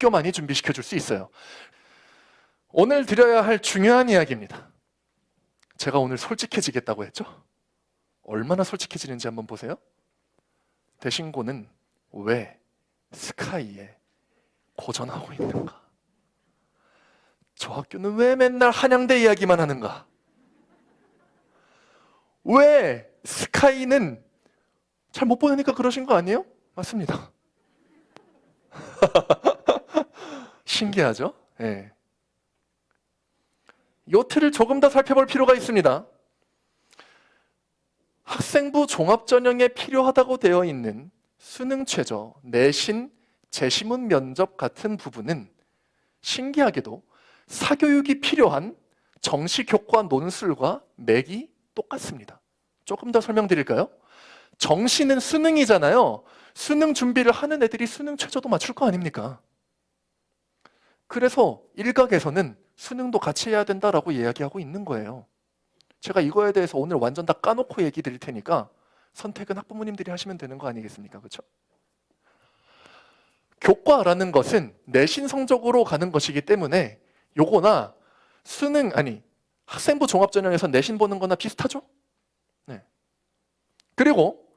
학교만이 준비시켜 줄 수 있어요. 오늘 드려야 할 중요한 이야기입니다. 제가 오늘 솔직해지겠다고 했죠? 얼마나 솔직해지는지 한번 보세요. 대신고는 왜 스카이에 고전하고 있는가? 저 학교는 왜 맨날 한양대 이야기만 하는가? 왜 스카이는 잘 못 보내니까 그러신 거 아니에요? 맞습니다. 신기하죠? 네. 이 틀을 조금 더 살펴볼 필요가 있습니다. 학생부 종합전형에 필요하다고 되어 있는 수능 최저, 내신, 재시문 면접 같은 부분은 신기하게도 사교육이 필요한 정시 교과 논술과 맥이 똑같습니다. 조금 더 설명드릴까요? 정시는 수능이잖아요. 수능 준비를 하는 애들이 수능 최저도 맞출 거 아닙니까? 그래서 일각에서는 수능도 같이 해야 된다라고 이야기하고 있는 거예요. 제가 이거에 대해서 오늘 완전 다 까놓고 얘기 드릴 테니까 선택은 학부모님들이 하시면 되는 거 아니겠습니까? 그렇죠? 교과라는 것은 내신 성적으로 가는 것이기 때문에 요거나 학생부 종합전형에서 내신 보는 거나 비슷하죠? 네. 그리고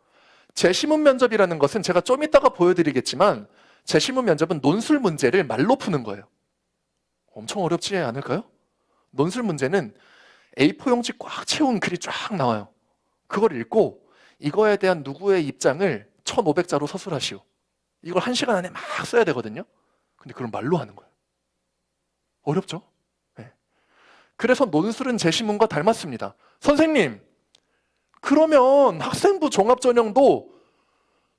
재시문 면접이라는 것은 제가 좀 이따가 보여드리겠지만 재시문 면접은 논술 문제를 말로 푸는 거예요. 엄청 어렵지 않을까요? 논술 문제는 A4 용지 꽉 채운 글이 쫙 나와요. 그걸 읽고 이거에 대한 누구의 입장을 1500자로 서술하시오. 이걸 1시간 안에 막 써야 되거든요. 근데 그걸 말로 하는 거예요. 어렵죠? 네. 그래서 논술은 재시문과 닮았습니다. 선생님, 그러면 학생부 종합전형도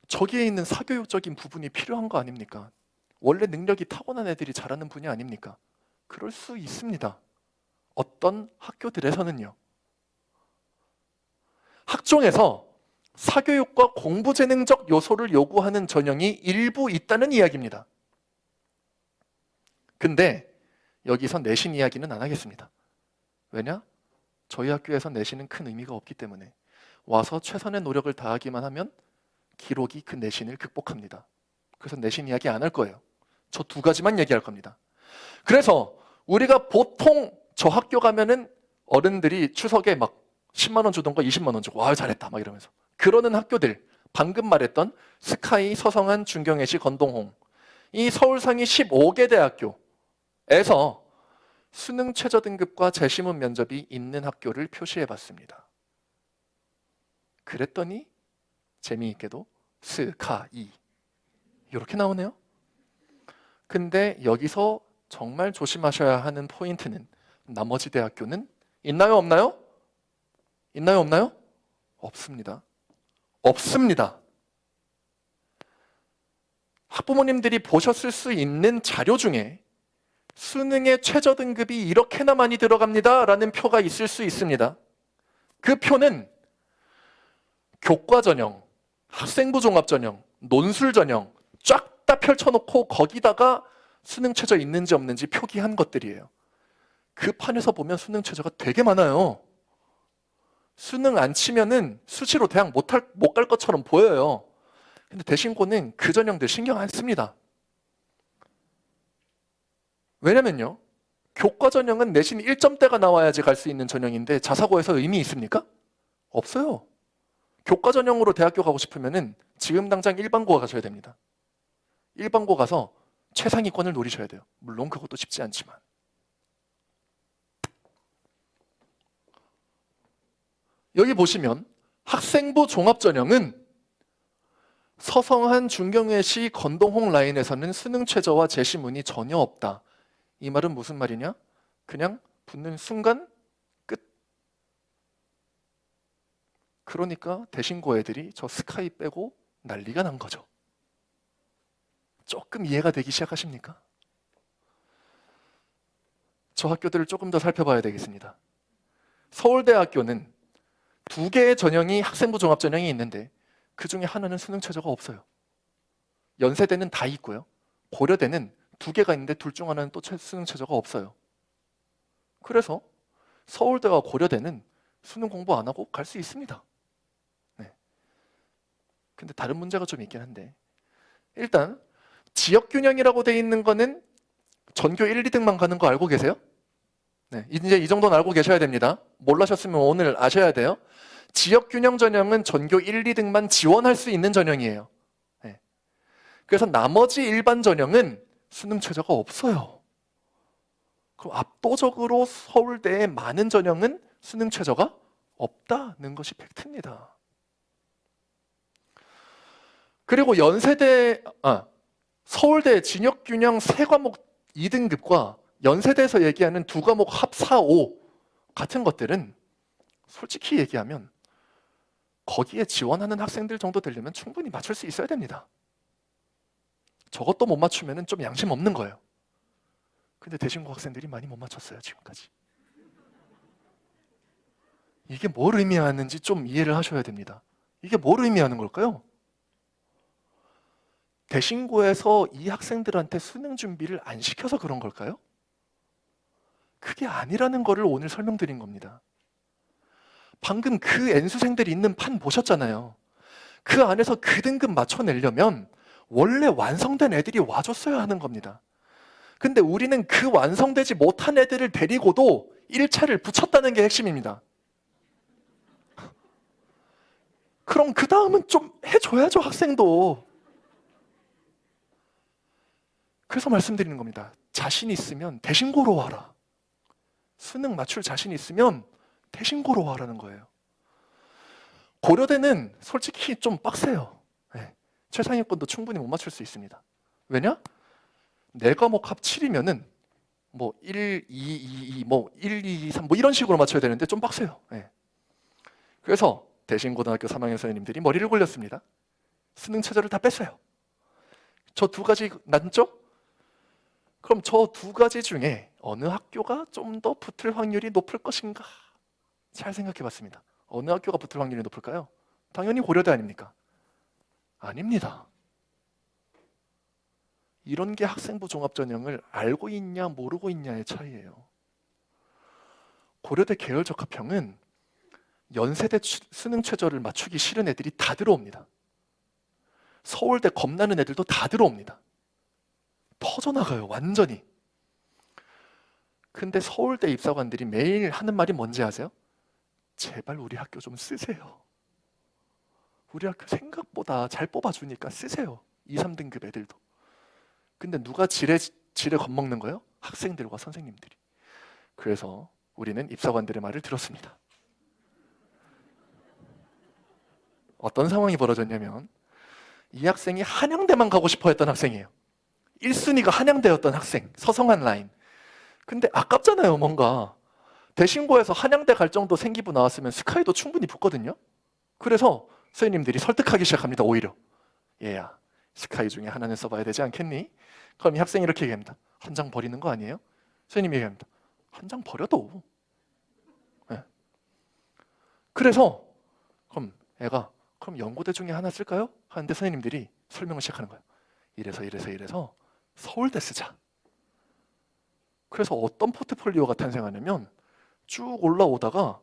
저기에 있는 사교육적인 부분이 필요한 거 아닙니까? 원래 능력이 타고난 애들이 잘하는 분야 아닙니까? 그럴 수 있습니다. 어떤 학교들에서는요. 학종에서 사교육과 공부재능적 요소를 요구하는 전형이 일부 있다는 이야기입니다. 근데 여기서 내신 이야기는 안 하겠습니다. 왜냐? 저희 학교에서 내신은 큰 의미가 없기 때문에 와서 최선의 노력을 다하기만 하면 기록이 그 내신을 극복합니다. 그래서 내신 이야기 안 할 거예요. 저 2가지만 얘기할 겁니다. 그래서 우리가 보통 저 학교 가면은 어른들이 추석에 막 10만 원 주던 거 20만 원 주고 와 잘했다 막 이러면서 그러는 학교들, 방금 말했던 스카이, 서성한, 중경예시, 건동홍, 이 서울상위 15개 대학교에서 수능 최저 등급과 재시문 면접이 있는 학교를 표시해봤습니다. 그랬더니 재미있게도 스카이 이렇게 나오네요. 근데 여기서 정말 조심하셔야 하는 포인트는 나머지 대학교는 있나요, 없나요? 있나요, 없나요? 없습니다. 없습니다. 학부모님들이 보셨을 수 있는 자료 중에 수능의 최저 등급이 이렇게나 많이 들어갑니다 라는 표가 있을 수 있습니다. 그 표는 교과 전형, 학생부 종합 전형, 논술 전형 쫙 다 펼쳐놓고 거기다가 수능 최저 있는지 없는지 표기한 것들이에요. 그 판에서 보면 수능 최저가 되게 많아요. 수능 안 치면은 수시로 대학 못 갈 것처럼 보여요. 근데 대신고는 그 전형들 신경 안 씁니다. 왜냐면요, 교과 전형은 내신 1점대가 나와야지 갈 수 있는 전형인데 자사고에서 의미 있습니까? 없어요. 교과 전형으로 대학교 가고 싶으면은 지금 당장 일반고 가셔야 됩니다. 일반고 가서 최상위권을 노리셔야 돼요. 물론 그것도 쉽지 않지만. 여기 보시면 학생부 종합전형은 서성한, 중경예시, 건동홍 라인에서는 수능 최저와 재시문이 전혀 없다. 이 말은 무슨 말이냐? 그냥 붙는 순간 끝. 그러니까 대신고 애들이 저 스카이 빼고 난리가 난 거죠. 조금 이해가 되기 시작하십니까? 저 학교들을 조금 더 살펴봐야 되겠습니다. 서울대학교는 2개의 전형이 학생부 종합전형이 있는데 그 중에 하나는 수능 최저가 없어요. 연세대는 다 있고요. 고려대는 2개가 있는데 둘 중 하나는 또 수능 최저가 없어요. 그래서 서울대와 고려대는 수능 공부 안 하고 갈 수 있습니다. 네. 근데 다른 문제가 좀 있긴 한데 일단 지역균형이라고 돼 있는 거는 전교 1, 2등만 가는 거 알고 계세요? 네, 이제 이 정도는 알고 계셔야 됩니다. 몰라셨으면 오늘 아셔야 돼요. 지역균형 전형은 전교 1, 2등만 지원할 수 있는 전형이에요. 네. 그래서 나머지 일반 전형은 수능 최저가 없어요. 그럼 압도적으로 서울대의 많은 전형은 수능 최저가 없다는 것이 팩트입니다. 그리고 서울대 진역균형 3과목 2등급과 연세대에서 얘기하는 2과목 합 4, 5 같은 것들은 솔직히 얘기하면 거기에 지원하는 학생들 정도 되려면 충분히 맞출 수 있어야 됩니다. 저것도 못 맞추면 좀 양심 없는 거예요. 근데 대신고 학생들이 많이 못 맞췄어요, 지금까지. 이게 뭘 의미하는지 좀 이해를 하셔야 됩니다. 이게 뭘 의미하는 걸까요? 대신고에서 이 학생들한테 수능 준비를 안 시켜서 그런 걸까요? 그게 아니라는 거를 오늘 설명드린 겁니다. 방금 그 N수생들이 있는 판 보셨잖아요. 그 안에서 그 등급 맞춰내려면 원래 완성된 애들이 와줬어야 하는 겁니다. 근데 우리는 그 완성되지 못한 애들을 데리고도 1차를 붙였다는 게 핵심입니다. 그럼 그 다음은 좀 해줘야죠, 학생도. 그래서 말씀드리는 겁니다. 자신 있으면 대신고로 와라. 수능 맞출 자신 있으면 대신고로 와라는 거예요. 고려대는 솔직히 좀 빡세요. 네. 최상위권도 충분히 못 맞출 수 있습니다. 왜냐? 4과목 합 7이면은 뭐 1, 2, 2, 2, 뭐 1, 2, 3 뭐 이런 식으로 맞춰야 되는데 좀 빡세요. 네. 그래서 대신고등학교 3학년 선생님들이 머리를 굴렸습니다. 수능 최저를 다 뺐어요. 저 2가지 난죠? 그럼 저 2가지 중에 어느 학교가 좀 더 붙을 확률이 높을 것인가? 잘 생각해 봤습니다. 어느 학교가 붙을 확률이 높을까요? 당연히 고려대 아닙니까? 아닙니다. 이런 게 학생부 종합전형을 알고 있냐 모르고 있냐의 차이예요. 고려대 계열적합형은 연세대 수능 최저를 맞추기 싫은 애들이 다 들어옵니다. 서울대 겁나는 애들도 다 들어옵니다. 퍼져나가요, 완전히. 근데 서울대 입사관들이 매일 하는 말이 뭔지 아세요? 제발 우리 학교 좀 쓰세요. 우리 학교 생각보다 잘 뽑아주니까 쓰세요. 2, 3등급 애들도. 근데 누가 지레 겁먹는 거예요? 학생들과 선생님들이. 그래서 우리는 입사관들의 말을 들었습니다. 어떤 상황이 벌어졌냐면 이 학생이 한양대만 가고 싶어 했던 학생이에요. 1순위가 한양대였던 학생, 서성한 라인. 근데 아깝잖아요, 뭔가. 대신고에서 한양대 갈 정도 생기부 나왔으면 스카이도 충분히 붙거든요. 그래서 선생님들이 설득하기 시작합니다, 오히려. 얘야, 스카이 중에 하나는 써봐야 되지 않겠니? 그럼 이 학생이 이렇게 얘기합니다. 한 장 버리는 거 아니에요? 선생님이 얘기합니다. 한 장 버려도. 네. 그래서 그럼 애가 그럼 연고대 중에 하나 쓸까요? 하는데 선생님들이 설명을 시작하는 거예요. 이래서 서울대 쓰자. 그래서 어떤 포트폴리오가 탄생하냐면 쭉 올라오다가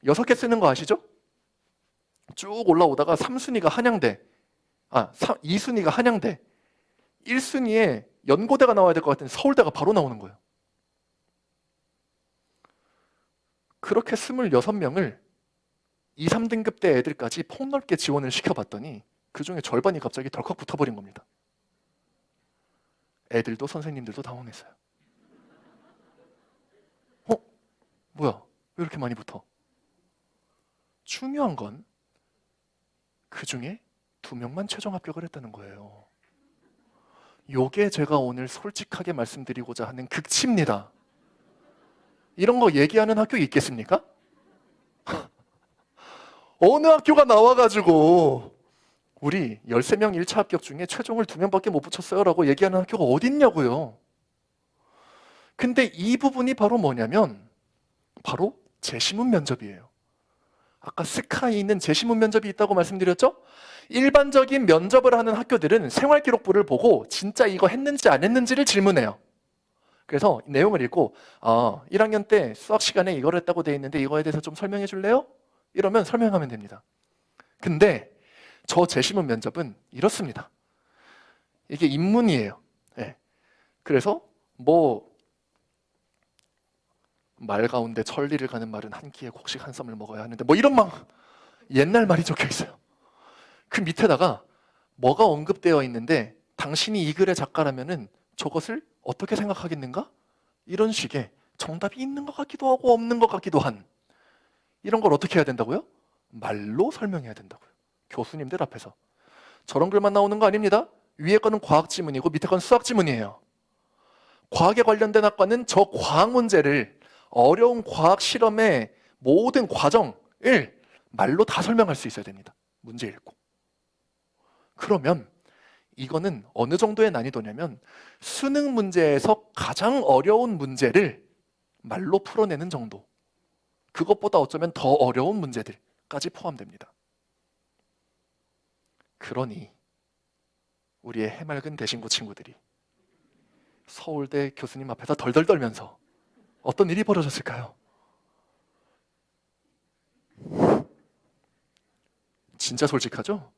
6개 쓰는 거 아시죠? 쭉 올라오다가 3순위가 한양대, 2순위가 한양대, 1순위에 연고대가 나와야 될 것 같은 서울대가 바로 나오는 거예요. 그렇게 26명을 2, 3등급대 애들까지 폭넓게 지원을 시켜봤더니 그 중에 절반이 갑자기 덜컥 붙어버린 겁니다. 애들도 선생님들도 당황했어요. 뭐야? 왜 이렇게 많이 붙어? 중요한 건 그 중에 2명만 최종 합격을 했다는 거예요. 요게 제가 오늘 솔직하게 말씀드리고자 하는 극치입니다. 이런 거 얘기하는 학교 있겠습니까? 어느 학교가 나와가지고 우리 13명 1차 합격 중에 최종을 2명밖에 못 붙였어요 라고 얘기하는 학교가 어딨냐고요. 근데 이 부분이 바로 뭐냐면 바로 재시문 면접이에요. 아까 스카이는 재시문 면접이 있다고 말씀드렸죠? 일반적인 면접을 하는 학교들은 생활기록부를 보고 진짜 이거 했는지 안 했는지를 질문해요. 그래서 내용을 읽고 1학년 때 수학 시간에 이걸 했다고 돼 있는데 이거에 대해서 좀 설명해 줄래요? 이러면 설명하면 됩니다. 근데 저 재시문 면접은 이렇습니다. 이게 인문이에요. 예. 그래서 뭐 말 가운데 천리를 가는 말은 한 끼에 곡식 한 썸을 먹어야 하는데 뭐 이런 막 옛날 말이 적혀 있어요. 그 밑에다가 뭐가 언급되어 있는데 당신이 이 글의 작가라면은 저것을 어떻게 생각하겠는가? 이런 식의 정답이 있는 것 같기도 하고 없는 것 같기도 한 이런 걸 어떻게 해야 된다고요? 말로 설명해야 된다고요. 교수님들 앞에서. 저런 글만 나오는 거 아닙니다. 위에 거는 과학 지문이고 밑에 건 수학 지문이에요. 과학에 관련된 학과는 저 과학 문제를 어려운 과학 실험의 모든 과정을 말로 다 설명할 수 있어야 됩니다. 문제 읽고. 그러면 이거는 어느 정도의 난이도냐면 수능 문제에서 가장 어려운 문제를 말로 풀어내는 정도. 그것보다 어쩌면 더 어려운 문제들까지 포함됩니다. 그러니 우리의 해맑은 대신고 친구들이 서울대 교수님 앞에서 덜덜 떨면서 어떤 일이 벌어졌을까요? 진짜 솔직하죠?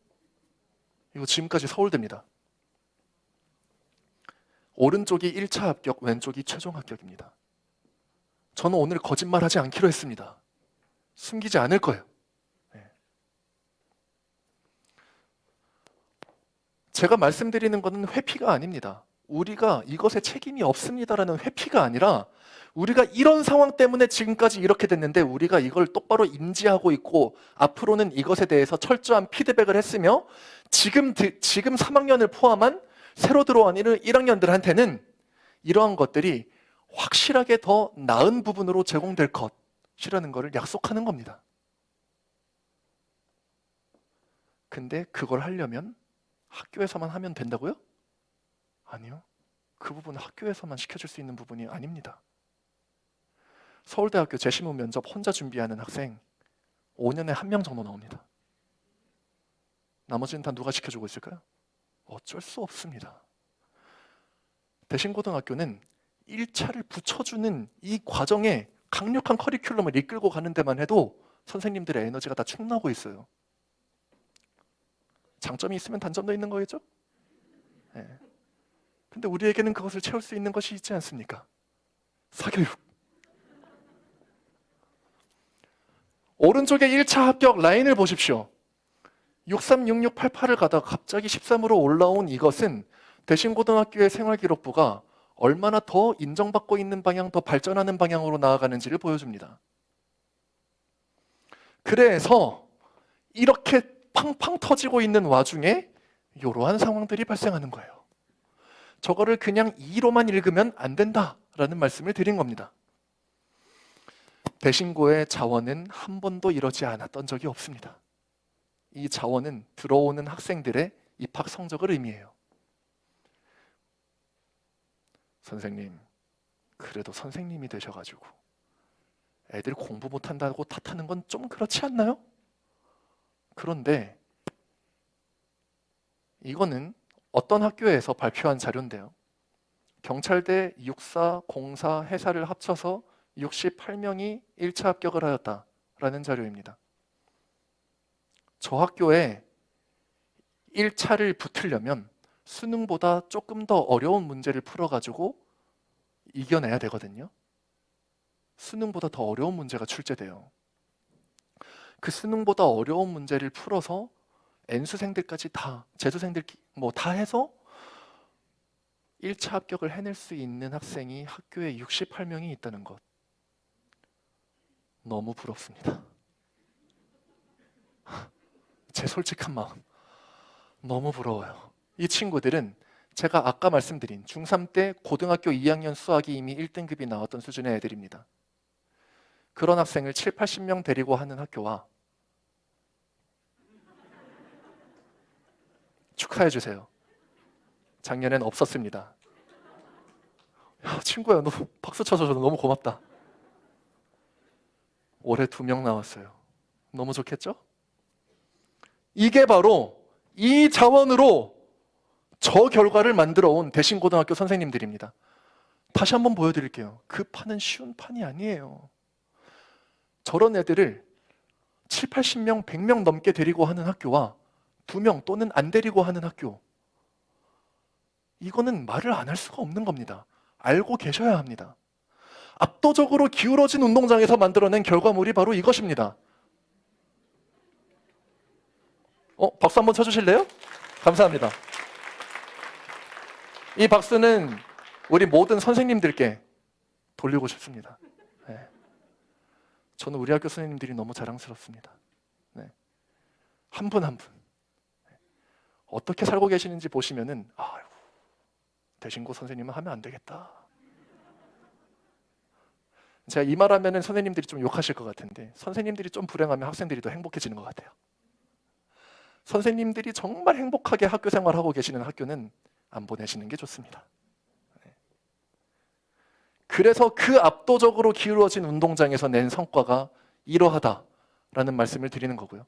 이거 지금까지 서울대입니다. 오른쪽이 1차 합격, 왼쪽이 최종 합격입니다. 저는 오늘 거짓말하지 않기로 했습니다. 숨기지 않을 거예요. 네. 제가 말씀드리는 것은 회피가 아닙니다. 우리가 이것에 책임이 없습니다라는 회피가 아니라 우리가 이런 상황 때문에 지금까지 이렇게 됐는데 우리가 이걸 똑바로 인지하고 있고 앞으로는 이것에 대해서 철저한 피드백을 했으며 지금 3학년을 포함한 새로 들어온 1학년들한테는 이러한 것들이 확실하게 더 나은 부분으로 제공될 것이라는 것을 약속하는 겁니다. 근데 그걸 하려면 학교에서만 하면 된다고요? 아니요. 그 부분은 학교에서만 시켜줄 수 있는 부분이 아닙니다. 서울대학교 재시문 면접 혼자 준비하는 학생 5년에 1명 정도 나옵니다. 나머지는 다 누가 시켜주고 있을까요? 어쩔 수 없습니다. 대신고등학교는 1차를 붙여주는 이 과정에 강력한 커리큘럼을 이끌고 가는 데만 해도 선생님들의 에너지가 다 충나고 있어요. 장점이 있으면 단점도 있는 거겠죠? 네. 근데 우리에게는 그것을 채울 수 있는 것이 있지 않습니까? 사교육. 오른쪽에 1차 합격 라인을 보십시오. 636688을 가다가 갑자기 13으로 올라온 이것은 대신고등학교의 생활기록부가 얼마나 더 인정받고 있는 방향, 더 발전하는 방향으로 나아가는지를 보여줍니다. 그래서 이렇게 팡팡 터지고 있는 와중에 이러한 상황들이 발생하는 거예요. 저거를 그냥 2로만 읽으면 안 된다라는 말씀을 드린 겁니다. 대신고의 자원은 한 번도 이러지 않았던 적이 없습니다. 이 자원은 들어오는 학생들의 입학 성적을 의미해요. 선생님, 그래도 선생님이 되셔가지고 애들 공부 못한다고 탓하는 건 좀 그렇지 않나요? 그런데 이거는 어떤 학교에서 발표한 자료인데요. 경찰대 64, 04 해사를 합쳐서 68명이 1차 합격을 하였다라는 자료입니다. 저 학교에 1차를 붙으려면 수능보다 조금 더 어려운 문제를 풀어가지고 이겨내야 되거든요. 수능보다 더 어려운 문제가 출제돼요. 그 수능보다 어려운 문제를 풀어서 N수생들까지 다, 재수생들 뭐 다 해서 1차 합격을 해낼 수 있는 학생이 학교에 68명이 있다는 것. 너무 부럽습니다. 제 솔직한 마음. 너무 부러워요. 이 친구들은 제가 아까 말씀드린 중3 때 고등학교 2학년 수학이 이미 1등급이 나왔던 수준의 애들입니다. 그런 학생을 7, 80명 데리고 하는 학교와 축하해 주세요. 작년엔 없었습니다. 야, 친구야, 너 박수 쳐줘서 너무 고맙다. 올해 2명 나왔어요. 너무 좋겠죠? 이게 바로 이 자원으로 저 결과를 만들어 온 대신고등학교 선생님들입니다. 다시 한번 보여드릴게요. 그 판은 쉬운 판이 아니에요. 저런 애들을 7, 80명, 100명 넘게 데리고 하는 학교와 2명 또는 안 데리고 하는 학교, 이거는 말을 안 할 수가 없는 겁니다. 알고 계셔야 합니다. 압도적으로 기울어진 운동장에서 만들어낸 결과물이 바로 이것입니다. 박수 한번 쳐주실래요? 감사합니다. 이 박수는 우리 모든 선생님들께 돌리고 싶습니다. 네. 저는 우리 학교 선생님들이 너무 자랑스럽습니다. 네. 한 분 한 분. 어떻게 살고 계시는지 보시면은, 아유, 대신고 선생님은 하면 안 되겠다. 제가 이 말하면은 선생님들이 좀 욕하실 것 같은데, 선생님들이 좀 불행하면 학생들이 더 행복해지는 것 같아요. 선생님들이 정말 행복하게 학교 생활하고 계시는 학교는 안 보내시는 게 좋습니다. 그래서 그 압도적으로 기울어진 운동장에서 낸 성과가 이러하다라는 말씀을 드리는 거고요.